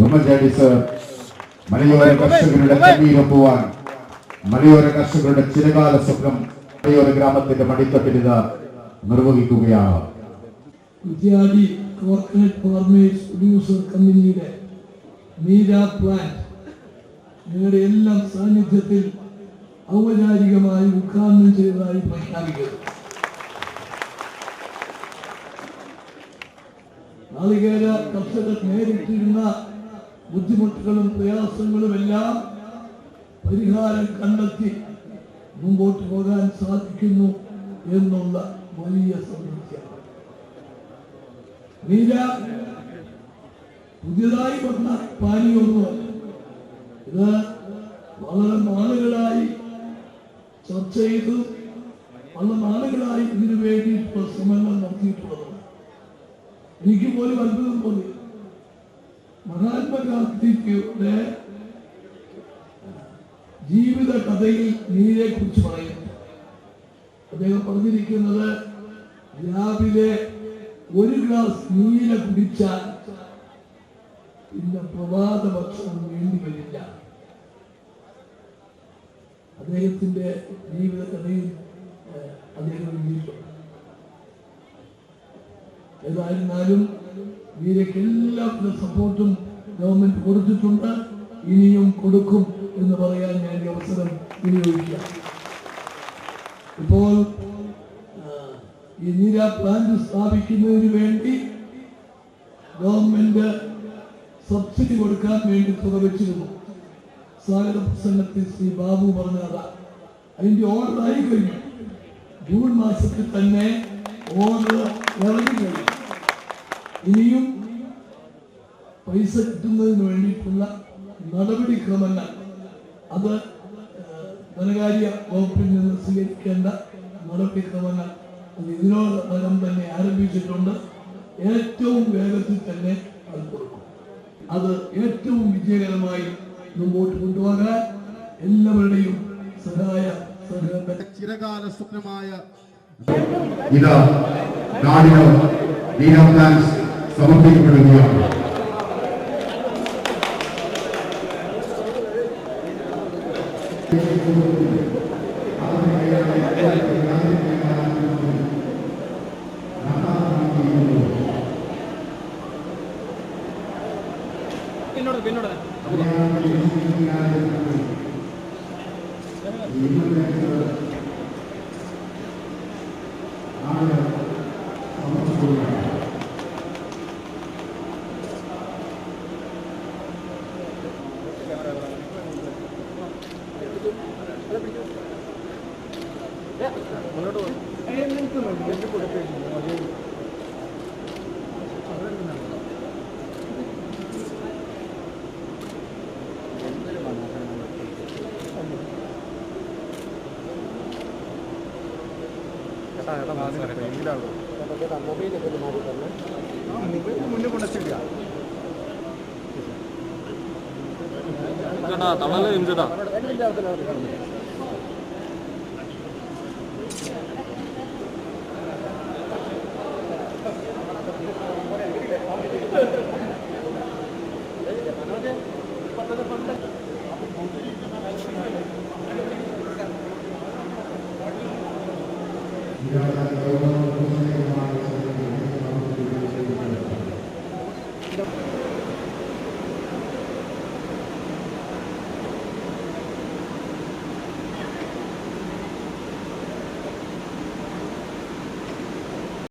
Oommen Chandy sir മലയോര കർഷകരുടെ കണ്ണീരൊപ്പുവാൻ മലയോര കർഷകരുടെ ചിരകാല സ്വപ്നം മലയോര ഗ്രാമത്തിന്റെ മടിത്തട്ടിലിത നിർവഹിക്കുകയാണ്. കുറ്റ്യാടി കോർപ്പറേറ്റ് ഫാർമേഴ്സ് പ്രൊഡ്യൂസർ കമ്പനിയുടെ മീര പ്ലാന്റ് നിങ്ങളുടെ എല്ലാം സാന്നിധ്യത്തിൽ ഔപചാരികമായി ഉദ്ഘാടനം ചെയ്തതായി പ്രഖ്യാപിക്കുന്നു. നാളികേര കർഷകർ നേരിട്ടിരുന്ന ബുദ്ധിമുട്ടുകളും പ്രയാസങ്ങളും എല്ലാം പരിഹാരം കണ്ടെത്തി മുമ്പോട്ട് പോകാൻ സാധിക്കുന്നു എന്നുള്ള വലിയ സംതൃപ്തിയാണ്. നീല പുതിയതായി വന്ന പാനീയൊന്നുമല്ല. ഇത് വളരെ നാളുകളായി ചർച്ച ചെയ്ത് വളരെ നാളുകളായി ഇതിനു വേണ്ടിയിട്ടുള്ള ശ്രമങ്ങൾ നടത്തിയിട്ടുള്ളതാണ്. എനിക്ക് പോലും അത്ഭുതം തോന്നി. മഹാത്മാഗാന്ധിയുടെ ജീവിത കഥയിൽ നീരെ കുറിച്ച് പറയുന്നു. അദ്ദേഹം പറഞ്ഞിരിക്കുന്നത് രാവിലെ ഒരു ഗ്ലാസ് നീല കുടിച്ചാൽ പിന്നെ പ്രഭാത ഭക്ഷണം വേണ്ടി വരില്ല. അദ്ദേഹത്തിന്റെ ജീവിത കഥയിൽ അദ്ദേഹം എഴുതിയിട്ടുണ്ട്. ഏതായിരുന്നാലും നീരയ്ക്ക് എല്ലാവിധ സപ്പോർട്ടും ഗവൺമെന്റ് കൊടുത്തിട്ടുണ്ട്, ഇനിയും കൊടുക്കും എന്ന് പറയാൻ ഞാൻ ഈ അവസരം വിനിയോഗിക്കാം. ഇപ്പോൾ ഈ നീര പ്ലാന്റ് സ്ഥാപിക്കുന്നതിന് വേണ്ടി ഗവൺമെന്റ് സബ്സിഡി കൊടുക്കാൻ വേണ്ടി തുക വെച്ചിരുന്നു. സ്വാഗത പ്രസംഗത്തിൽ ശ്രീ ബാബു പറഞ്ഞതാ. അതിന്റെ ഓർഡർ ആയി കഴിഞ്ഞു. ജൂൺ മാസത്തിൽ തന്നെ ഓർഡർ ഇറങ്ങി കഴിഞ്ഞു. ഇനിയും പൈസ കിട്ടുന്നതിന് വേണ്ടിയിട്ടുള്ള നടപടിക്രമങ്ങൾ അത് ധനകാര്യ വകുപ്പിൽ നിന്ന് സ്വീകരിക്കേണ്ട നടപടിക്രമങ്ങൾ അത് ഇതിനോടകം തന്നെ ആരംഭിച്ചിട്ടുണ്ട്. ഏറ്റവും വേഗത്തിൽ തന്നെ അത് കൊടുക്കും. അത് ഏറ്റവും വിജയകരമായി മുമ്പോട്ട് കൊണ്ടുപോകാൻ എല്ലാവരുടെയും സഹായ സഹകരണ ചിരകാല സ്വപ്നമായ ഇതാ നാടിന് നീര പ്ലാന്റ് സമർപ്പിക്കപ്പെടുകയാണ്.